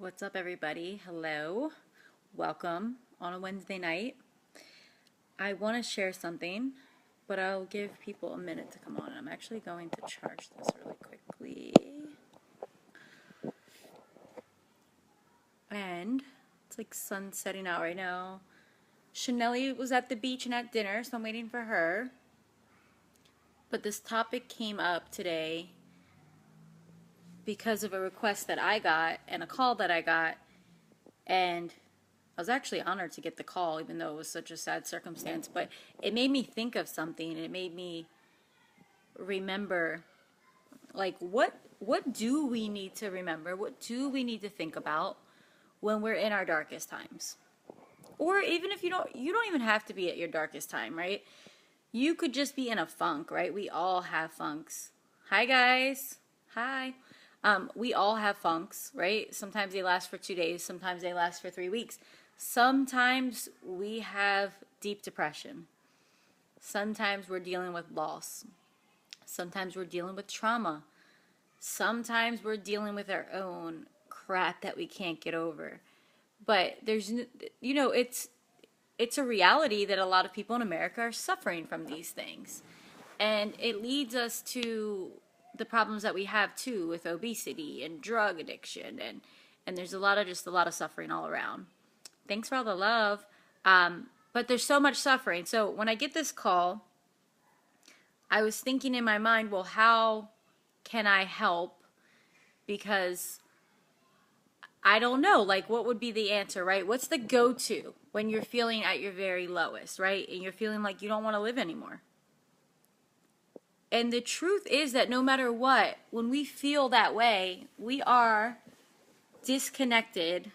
What's up, everybody? Hello. Welcome on a Wednesday night. I want to share something, but I'll give people a minute to come on. I'm actually going to charge this really quickly. And it's like sun setting out right now. Chanelli was at the beach and at dinner, so I'm waiting for her. But this topic came up today because of a request that I got and a call that I got. And I was actually honored to get the call, even though it was such a sad circumstance. But it made me think of something. And it made me remember, like, what do we need to remember? What do we need to think about when we're in our darkest times? Or even if you don't even have to be at your darkest time, right? You could just be in a funk, right? We all have funks. Hi, guys. Hi. We all have funks, right? Sometimes they last for 2 days. Sometimes they last for 3 weeks. Sometimes we have deep depression. Sometimes we're dealing with loss. Sometimes we're dealing with trauma. Sometimes we're dealing with our own crap that we can't get over. But there's, it's a reality that a lot of people in America are suffering from these things. And it leads us to the problems that we have too with obesity and drug addiction, and there's a lot of suffering all around. Thanks for all the love. But there's so much suffering. So when I get this call, I was thinking in my mind, well, how can I help? Because I don't know, like, what would be the answer, right? What's the go-to when you're feeling at your very lowest, right? And you're feeling like you don't want to live anymore. And the truth is that no matter what, when we feel that way, we are disconnected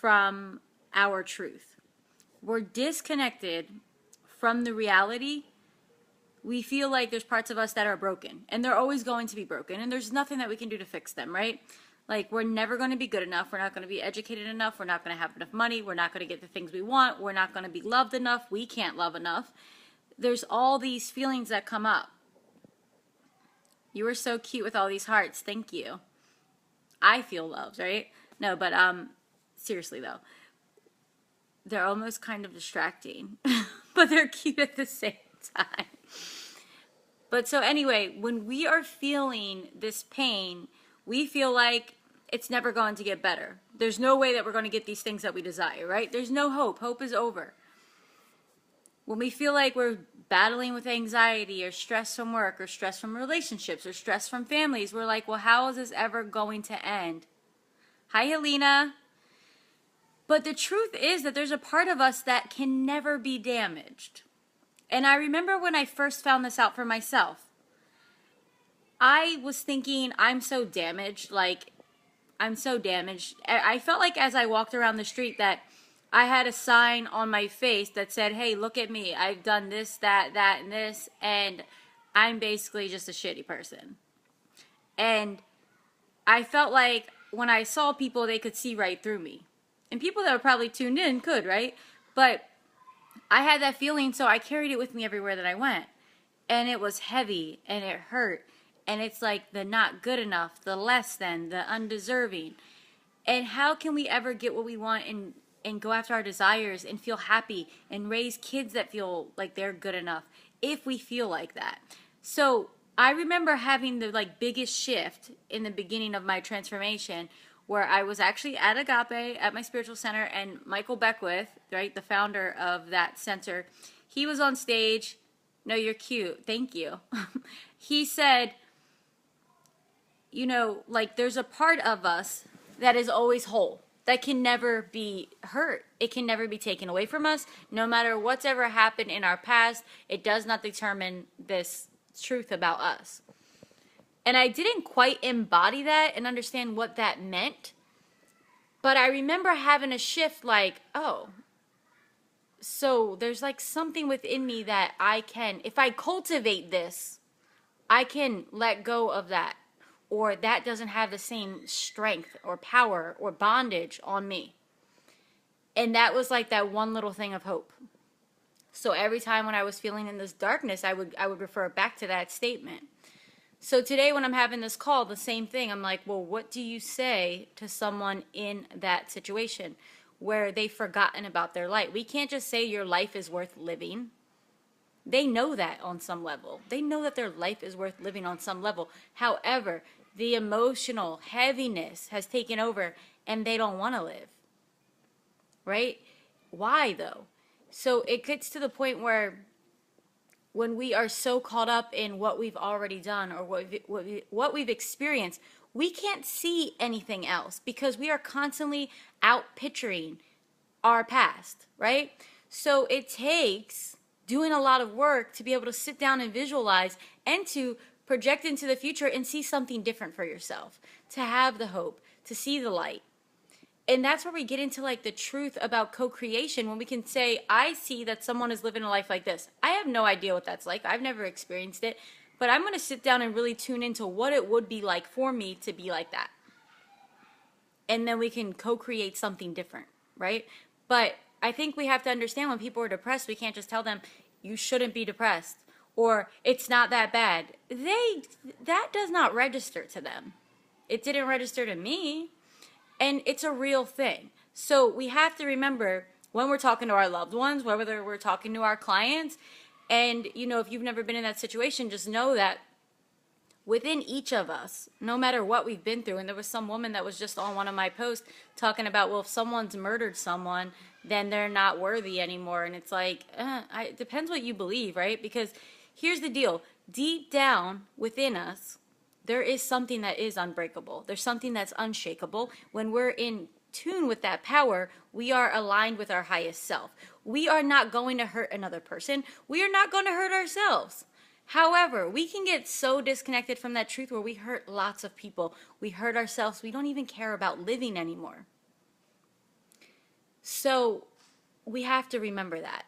from our truth. We're disconnected from the reality. We feel like there's parts of us that are broken, and they're always going to be broken, and there's nothing that we can do to fix them, right? Like, we're never going to be good enough. We're not going to be educated enough. We're not going to have enough money. We're not going to get the things we want. We're not going to be loved enough. We can't love enough. There's all these feelings that come up. You were so cute with all these hearts. Thank you. I feel loved, right? No, but seriously though, they're almost kind of distracting, but they're cute at the same time. But so anyway, when we are feeling this pain, we feel like it's never going to get better. There's no way that we're going to get these things that we desire, right? There's no hope. Hope is over. When we feel like we're battling with anxiety or stress from work or stress from relationships or stress from families, we're like, well, how is this ever going to end? Hi, Helena. But the truth is that there's a part of us that can never be damaged. And I remember when I first found this out for myself, I was thinking, I'm so damaged. I felt like as I walked around the street that I had a sign on my face that said, hey, look at me. I've done this, that, and this, and I'm basically just a shitty person. And I felt like when I saw people, they could see right through me. And people that were probably tuned in could, right? But I had that feeling, so I carried it with me everywhere that I went. And it was heavy, and it hurt. And it's like the not good enough, the less than, the undeserving. And how can we ever get what we want and go after our desires and feel happy and raise kids that feel like they're good enough if we feel like that? So I remember having the biggest shift in the beginning of my transformation, where I was actually at Agape at my spiritual center, and Michael Beckwith, right, the founder of that center, he was on stage. No, you're cute. Thank you. He said, there's a part of us that is always whole, that can never be hurt. It can never be taken away from us. No matter what's ever happened in our past, it does not determine this truth about us. And I didn't quite embody that and understand what that meant. But I remember having a shift like, oh, so there's something within me that I can, if I cultivate this, I can let go of that. Or that doesn't have the same strength or power or bondage on me. And that was like that one little thing of hope. So every time when I was feeling in this darkness, I would refer back to that statement. So today when I'm having this call, the same thing. I'm like, well, what do you say to someone in that situation where they've forgotten about their light? We can't just say your life is worth living. They know that on some level. They know that their life is worth living on some level. However, the emotional heaviness has taken over and they don't want to live. Right? Why though? So it gets to the point where when we are so caught up in what we've already done or what we've experienced, we can't see anything else because we are constantly out picturing our past, right? So it takes doing a lot of work to be able to sit down and visualize and to project into the future and see something different for yourself, to have the hope, to see the light. And that's where we get into like the truth about co-creation, when we can say, I see that someone is living a life like this. I have no idea what that's like. I've never experienced it, but I'm going to sit down and really tune into what it would be like for me to be like that. And then we can co-create something different, right? But I think we have to understand when people are depressed, we can't just tell them you shouldn't be depressed or it's not that bad. That does not register to them. It didn't register to me. And it's a real thing. So we have to remember when we're talking to our loved ones, whether we're talking to our clients, and you know, if you've never been in that situation, just know that within each of us, no matter what we've been through, and there was some woman that was just on one of my posts talking about, well, if someone's murdered someone, then they're not worthy anymore. And it's like, it depends what you believe, right? Because here's the deal. Deep down within us, there is something that is unbreakable. There's something that's unshakable. When we're in tune with that power, we are aligned with our highest self. We are not going to hurt another person. We are not going to hurt ourselves. However, we can get so disconnected from that truth where we hurt lots of people. We hurt ourselves. We don't even care about living anymore. So we have to remember that.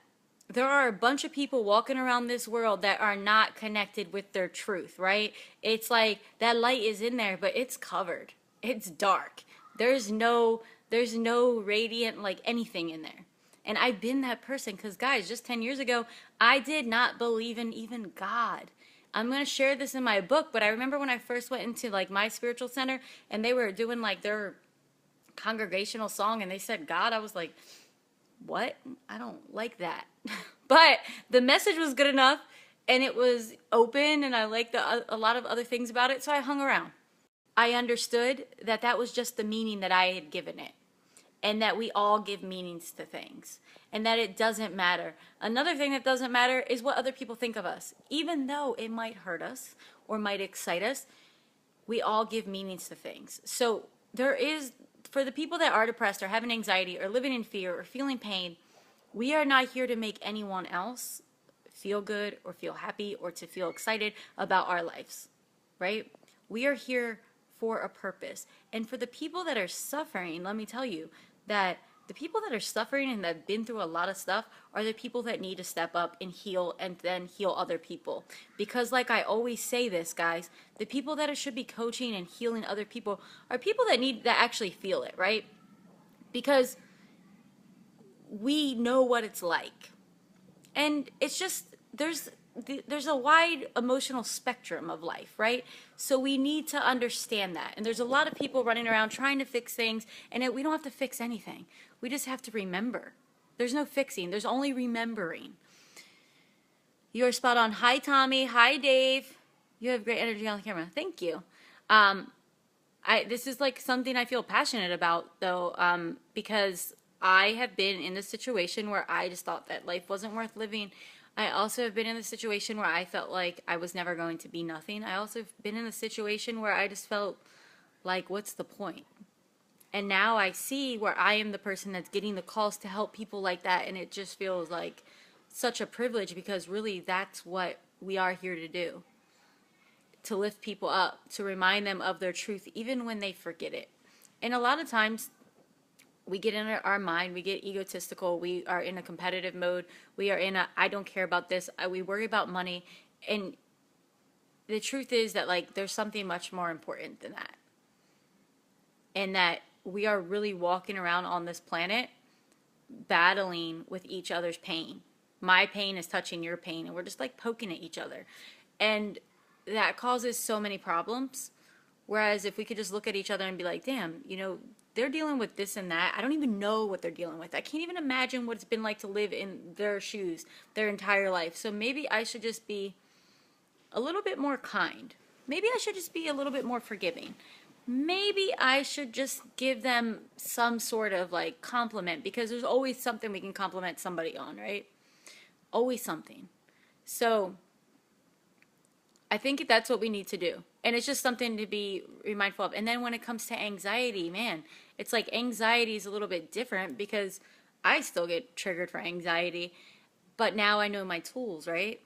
There are a bunch of people walking around this world that are not connected with their truth, right? It's like that light is in there, but it's covered. It's dark. There's no radiant like anything in there. And I've been that person because guys, just 10 years ago, I did not believe in even God. I'm going to share this in my book, but I remember when I first went into like my spiritual center and they were doing like their congregational song and they said God, I was like, what? I don't like that. But the message was good enough and it was open and I liked a lot of other things about it, so I hung around. I understood that that was just the meaning that I had given it, and that we all give meanings to things, and that it doesn't matter. Another thing that doesn't matter is what other people think of us. Even though it might hurt us or might excite us, we all give meanings to things. So there is, for the people that are depressed or having anxiety or living in fear or feeling pain, we are not here to make anyone else feel good or feel happy or to feel excited about our lives, right? We are here for a purpose. And for the people that are suffering, let me tell you that the people that are suffering and that have been through a lot of stuff are the people that need to step up and heal and then heal other people. Because like I always say this, guys, the people that should be coaching and healing other people are people that actually feel it, right? Because we know what it's like. And it's just, there's a wide emotional spectrum of life, right? So we need to understand that. And there's a lot of people running around trying to fix things, and we don't have to fix anything. We just have to remember. There's no fixing. There's only remembering. You are spot on. Hi, Tommy. Hi, Dave. You have great energy on the camera. Thank you. This is like something I feel passionate about, though, because I have been in the situation where I just thought that life wasn't worth living. I also have been in the situation where I felt like I was never going to be nothing. I also have been in the situation where I just felt like, what's the point? And now I see where I am the person that's getting the calls to help people like that, and it just feels like such a privilege, because really that's what we are here to do. To lift people up, to remind them of their truth, even when they forget it. And a lot of times, we get in our mind, we get egotistical, we are in a competitive mode, we are in a, I don't care about this, we worry about money, and the truth is that like there's something much more important than that. And that we are really walking around on this planet battling with each other's pain. My pain is touching your pain, and we're just like poking at each other. And that causes so many problems. Whereas if we could just look at each other and be like, damn, they're dealing with this and that. I don't even know what they're dealing with. I can't even imagine what it's been like to live in their shoes their entire life. So maybe I should just be a little bit more kind. Maybe I should just be a little bit more forgiving. Maybe I should just give them some sort of like compliment, because there's always something we can compliment somebody on, right? Always something. So I think that's what we need to do. And it's just something to be mindful of. And then when it comes to anxiety, man, it's like anxiety is a little bit different, because I still get triggered for anxiety, but now I know my tools, right?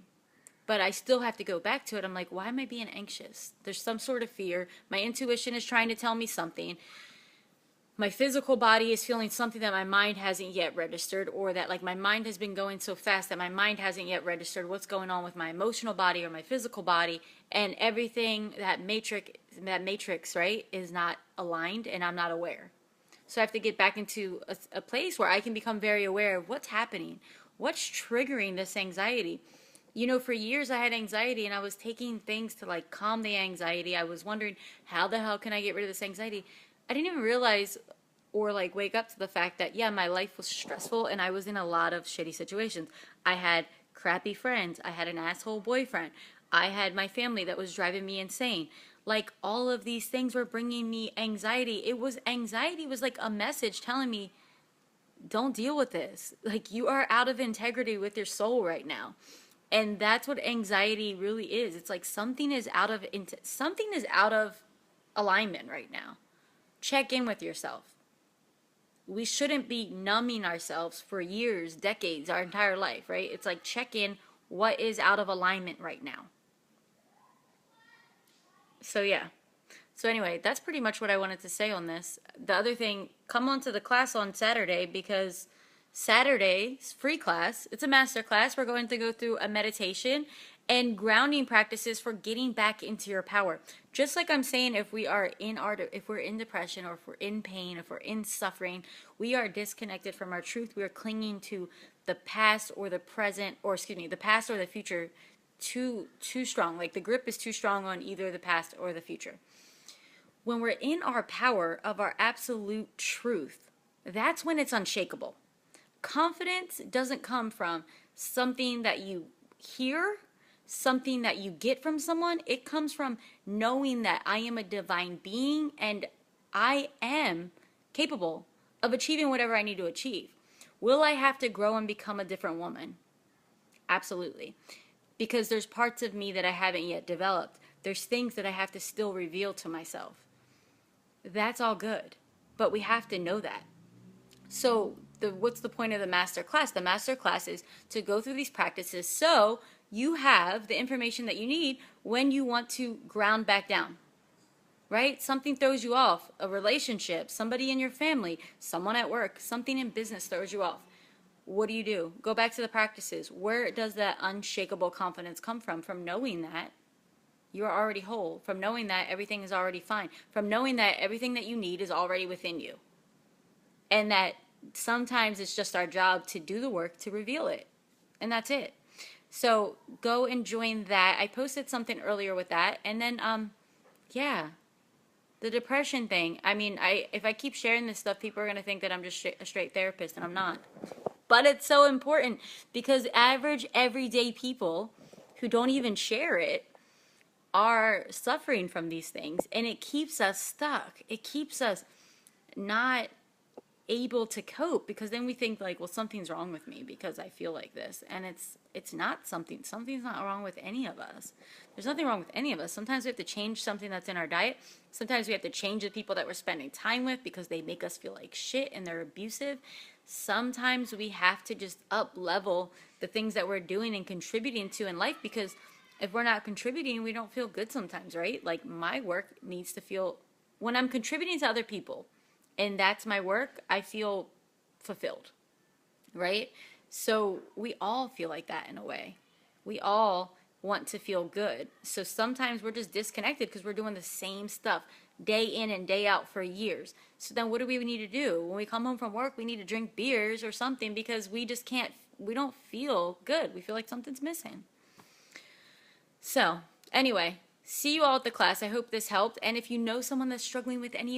But I still have to go back to it. I'm like, why am I being anxious? There's some sort of fear. My intuition is trying to tell me something. My physical body is feeling something that my mind hasn't yet registered, or that like my mind has been going so fast that my mind hasn't yet registered what's going on with my emotional body or my physical body, and everything, that matrix, right, is not aligned, and I'm not aware. So I have to get back into a place where I can become very aware of what's happening, what's triggering this anxiety. For years I had anxiety and I was taking things to like calm the anxiety. I was wondering, how the hell can I get rid of this anxiety? I didn't even realize or like wake up to the fact that, yeah, my life was stressful and I was in a lot of shitty situations. I had crappy friends. I had an asshole boyfriend. I had my family that was driving me insane. Like, all of these things were bringing me anxiety. Anxiety was like a message telling me, don't deal with this. Like, you are out of integrity with your soul right now. And that's what anxiety really is. It's like something is out of alignment right now. Check in with yourself. We shouldn't be numbing ourselves for years, decades, our entire life, right? It's like, check in, what is out of alignment right now. So yeah. So anyway, that's pretty much what I wanted to say on this. The other thing, come on to the class on Saturday, because Saturday's free class. It's a master class. We're going to go through a meditation and grounding practices for getting back into your power. Just like I'm saying, if we're in depression, or if we're in pain, if we're in suffering, we are disconnected from our truth. We are clinging to the past or the present, or the past or the future too strong. Like, the grip is too strong on either the past or the future. When we're in our power of our absolute truth, that's when it's unshakable. Confidence doesn't come from something that you hear, something that you get from someone. It comes from knowing that I am a divine being and I am capable of achieving whatever I need to achieve. Will I have to grow and become a different woman? Absolutely. Because there's parts of me that I haven't yet developed. There's things that I have to still reveal to myself. That's all good. But we have to know that. So what's the point of the master class? The master class is to go through these practices so you have the information that you need when you want to ground back down, right? Something throws you off, a relationship, somebody in your family, someone at work, something in business throws you off. What do? Go back to the practices. Where does that unshakable confidence come from? From knowing that you're already whole, from knowing that everything is already fine, from knowing that everything that you need is already within you. And that sometimes it's just our job to do the work to reveal it. And that's it. So go and join that. I posted something earlier with that. And then, yeah, the depression thing. I mean, if I keep sharing this stuff, people are going to think that I'm just a straight therapist, and I'm not. But it's so important, because average, everyday people who don't even share it are suffering from these things. And it keeps us stuck. It keeps us not able to cope, because then we think like, well, something's wrong with me because I feel like this. And it's not something's not wrong with any of us. There's nothing wrong with any of us. Sometimes we have to change something that's in our diet. Sometimes we have to change the people that we're spending time with because they make us feel like shit and they're abusive. Sometimes we have to just up level the things that we're doing and contributing to in life, because if we're not contributing, we don't feel good sometimes, right? Like, my work needs to feel, when I'm contributing to other people, and that's my work, I feel fulfilled, right? So we all feel like that in a way. We all want to feel good. So sometimes we're just disconnected because we're doing the same stuff day in and day out for years. So then what do we need to do? When we come home from work, we need to drink beers or something, because we don't feel good. We feel like something's missing. So anyway, See you all at the class. I hope this helped. And if you know someone that's struggling with any